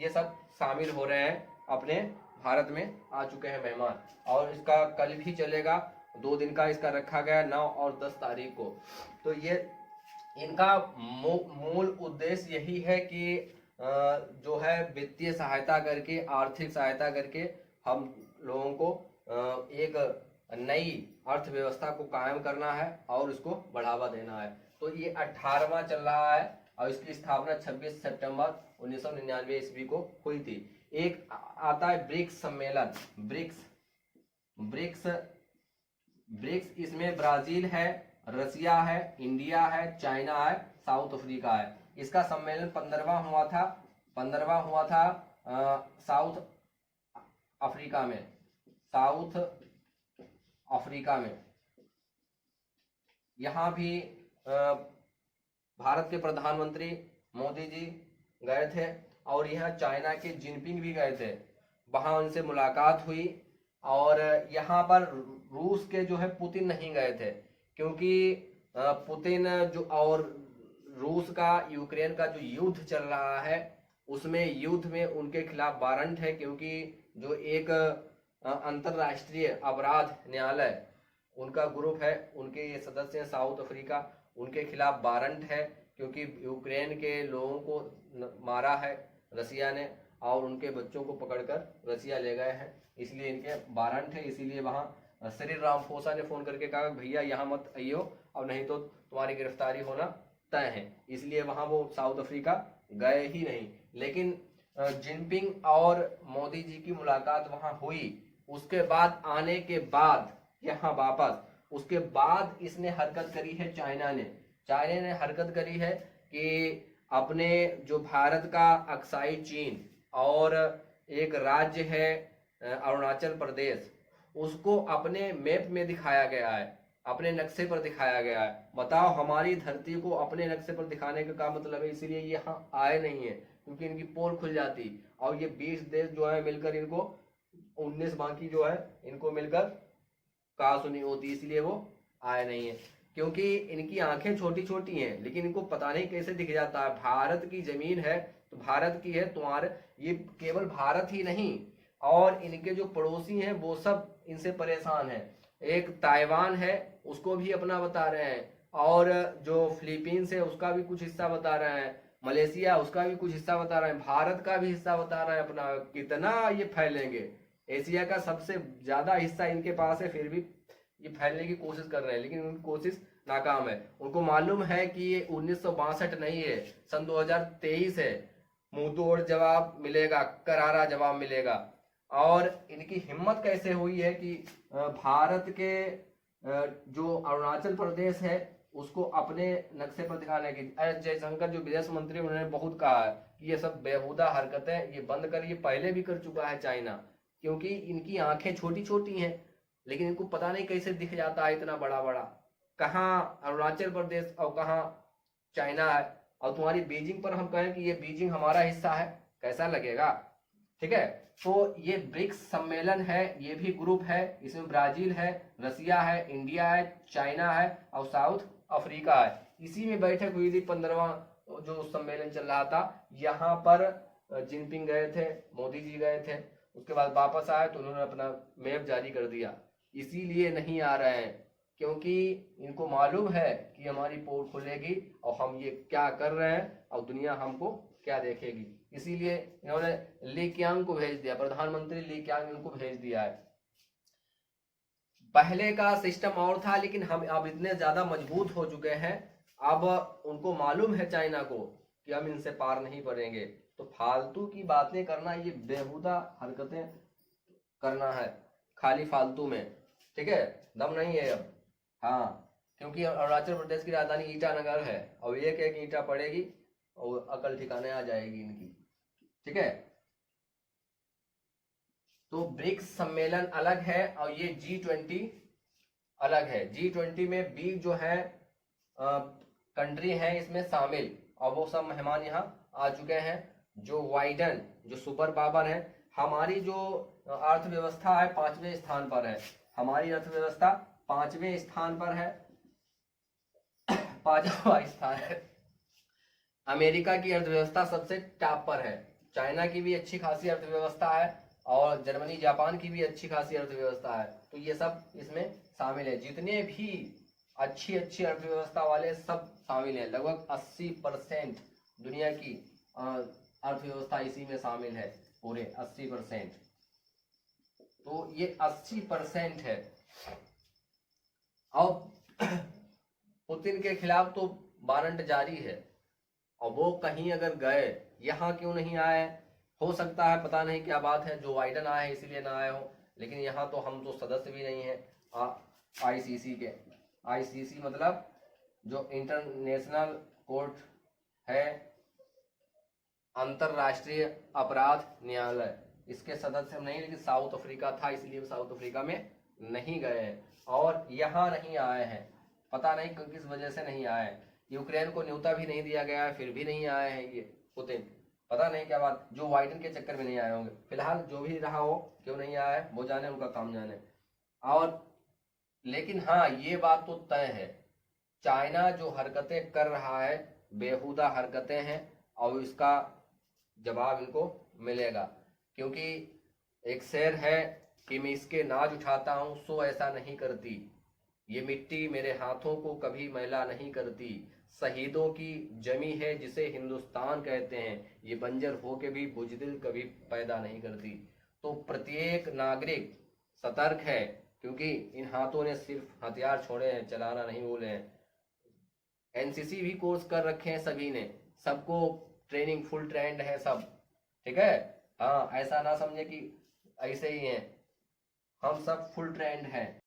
ये सब शामिल हो रहे हैं, अपने भारत में आ चुके हैं मेहमान। और इसका कल भी चलेगा, 2 दिन का इसका रखा गया, 9 और 10 तारीख को। तो ये इनका मूल उद्देश्य यही है कि जो है वित्तीय सहायता करके, आर्थिक सहायता करके हम लोगों को एक नई अर्थव्यवस्था को कायम करना है और उसको बढ़ावा देना है। तो ये 18वां चल रहा है और इसकी स्थापना 26 सितंबर 1999 ईस्वी को हुई थी। एक आता है ब्रिक्स सम्मेलन, ब्रिक्स ब्रिक्स ब्रिक्स इसमें ब्राजील है, रसिया है, इंडिया है, चाइना है, साउथ अफ्रीका है। इसका सम्मेलन 15वां हुआ था साउथ अफ्रीका में, साउथ अफ्रीका में। यहाँ भी भारत के प्रधानमंत्री मोदी जी गए थे और यहाँ चाइना के जिनपिंग भी गए थे, वहाँ उनसे मुलाकात हुई। और यहाँ पर रूस के जो है पुतिन नहीं गए थे, क्योंकि पुतिन जो और रूस का यूक्रेन का जो युद्ध चल रहा है, उसमें युद्ध में उनके खिलाफ वारंट है, क्योंकि जो एक अंतर्राष्ट्रीय अपराध न्यायालय उनका ग्रुप है, उनके ये सदस्य हैं साउथ अफ्रीका, उनके खिलाफ वारंट है, क्योंकि यूक्रेन के लोगों को मारा है रसिया ने और उनके बच्चों को पकड़कर रसिया ले गए हैं, इसलिए इनके वारंट है। इसीलिए वहाँ श्री रामफोसा ने फोन करके कहा भैया यहाँ मत आइयो और नहीं तो तुम्हारी गिरफ्तारी होना तय है, इसलिए वहाँ वो साउथ अफ्रीका गए ही नहीं। लेकिन जिनपिंग और मोदी जी की मुलाकात वहाँ हुई, उसके बाद आने के बाद यहाँ वापस, उसके बाद इसने हरकत करी है चाइना ने हरकत करी है कि अपने जो भारत का अक्साई चीन और एक राज्य है अरुणाचल प्रदेश, उसको अपने मैप में दिखाया गया है, अपने नक्शे पर दिखाया गया है। बताओ, हमारी धरती को अपने नक्शे पर दिखाने का क्या मतलब है? इसीलिए ये यहाँ आए नहीं है, क्योंकि इनकी पोल खुल जाती और ये 20 देश जो है मिलकर इनको 19 बाकी जो है इनको मिलकर कहा सुनी होती, इसलिए वो आए नहीं है। क्योंकि इनकी आंखें छोटी छोटी हैं, लेकिन इनको पता नहीं कैसे दिख जाता है। भारत की जमीन है तो भारत की है, तुम्हारे ये केवल भारत ही नहीं और इनके जो पड़ोसी हैं वो सब इनसे परेशान है। एक ताइवान है, उसको भी अपना बता रहे हैं, और जो फिलीपींस है उसका भी कुछ हिस्सा बता रहे हैं, मलेशिया उसका भी कुछ हिस्सा बता रहे हैं, भारत का भी हिस्सा बता रहे हैं अपना। कितना ये फैलेंगे? एशिया का सबसे ज्यादा हिस्सा इनके पास है, फिर भी ये फैलने की कोशिश कर रहे हैं, लेकिन उनकी कोशिश नाकाम है। उनको मालूम है कि ये 1962 नहीं है, सन 2023 है। मुंह तोड़ जवाब मिलेगा, करारा जवाब मिलेगा। और इनकी हिम्मत कैसे हुई है कि भारत के जो अरुणाचल प्रदेश है उसको अपने नक्शे पर दिखाने की। जयशंकर जो विदेश मंत्री, उन्होंने बहुत कहा है कि ये सब बेहुदा हरकतें ये बंद कर, ये पहले भी कर चुका है चाइना, क्योंकि इनकी आंखें छोटी छोटी हैं, लेकिन इनको पता नहीं कैसे दिख जाता है इतना बड़ा बड़ा। कहाँ अरुणाचल प्रदेश और कहाँ चाइना है। और तुम्हारी बीजिंग पर हम कहें कि ये बीजिंग हमारा हिस्सा है, कैसा लगेगा? ठीक है। तो ये ब्रिक्स सम्मेलन है, ये भी ग्रुप है, इसमें ब्राजील है, रसिया है, इंडिया है, चाइना है और साउथ अफ्रीका है। इसी में बैठक हुई थी 15वां जो सम्मेलन चल रहा था। यहाँ पर जिनपिंग गए थे, मोदी जी गए थे, उसके बाद वापस आए तो उन्होंने अपना मैप जारी कर दिया। इसीलिए नहीं आ रहे हैं, क्योंकि इनको मालूम है कि हमारी पोल खुलेगी और हम ये क्या कर रहे हैं और दुनिया हमको क्या देखेगी। इसीलिए इन्होंने ली क्यांग को भेज दिया, प्रधानमंत्री ली क्यांग इनको भेज दिया है। पहले का सिस्टम और था, लेकिन हम अब इतने ज्यादा मजबूत हो चुके हैं, अब उनको मालूम है चाइना को कि हम इनसे पार नहीं पड़ेंगे। तो फालतू की बातें करना, ये बेहुदा हरकतें करना है खाली फालतू में, ठीक है? दम नहीं है अब। हाँ, क्योंकि अरुणाचल प्रदेश की राजधानी ईटानगर है और एक एक ईंटा पड़ेगी और अकल ठिकाने आ जाएगी इनकी, ठीक है? तो ब्रिक्स सम्मेलन अलग है और ये G20 अलग है। G20 में 20 जो है कंट्री हैं इसमें शामिल, और वो सब मेहमान यहाँ आ चुके हैं। जो वाइडन, जो सुपर पावर है, हमारी जो अर्थव्यवस्था है 5वें स्थान पर है। हमारी अर्थव्यवस्था 5वें स्थान पर है, 5वां स्थान है। अमेरिका की अर्थव्यवस्था सबसे टॉप पर है, चाइना की भी अच्छी खासी अर्थव्यवस्था है और जर्मनी जापान की भी अच्छी खासी अर्थव्यवस्था है। तो ये सब इसमें शामिल है, जितने भी अच्छी अच्छी अर्थव्यवस्था वाले सब शामिल हैं। लगभग 80% दुनिया की अर्थव्यवस्था इसी में शामिल है, पूरे 80%। तो ये 80% है। और पुतिन के खिलाफ तो वारंट जारी है, और वो कहीं अगर गए, यहाँ क्यों नहीं आए, हो सकता है पता नहीं क्या बात है, जो बाइडन आए हैं इसीलिए ना आए हो, लेकिन यहाँ तो हम तो सदस्य भी नहीं है आईसीसी के। आईसीसी मतलब जो इंटरनेशनल कोर्ट है, अंतरराष्ट्रीय अपराध न्यायालय, इसके सदस्य हम नहीं, लेकिन साउथ अफ्रीका था इसलिए साउथ अफ्रीका में नहीं गए हैं और यहाँ नहीं आए हैं। पता नहीं किस वजह से नहीं आए। यूक्रेन को न्योता भी नहीं दिया गया है, फिर भी नहीं आए हैं ये पुतिन, पता नहीं क्या बात, जो बाइडन के चक्कर में नहीं आए होंगे। फिलहाल जो भी रहा हो, क्यों नहीं आया है वो जाने, उनका काम जाने। और लेकिन हाँ, ये बात तो तय है, चाइना जो हरकतें कर रहा है बेहुदा हरकतें हैं, और इसका जवाब इनको मिलेगा। क्योंकि एक शेर है कि मैं इसके नाज उठाता हूं सो ऐसा नहीं करती, ये मिट्टी मेरे हाथों को कभी मैला नहीं करती, शहीदों की जमी है जिसे हिंदुस्तान कहते हैं, ये बंजर हो के भी बुजदिल कभी पैदा नहीं करती। तो प्रत्येक नागरिक सतर्क है, क्योंकि इन हाथों ने सिर्फ हथियार छोड़े हैं, चलाना नहीं भूले हैं। एनसीसी भी कोर्स कर रखे हैं सभी ने, सबको ट्रेनिंग फुल ट्रेंड है सब, ठीक है। हाँ, ऐसा ना समझे कि ऐसे ही हैं, हम सब फुल ट्रेंड हैं।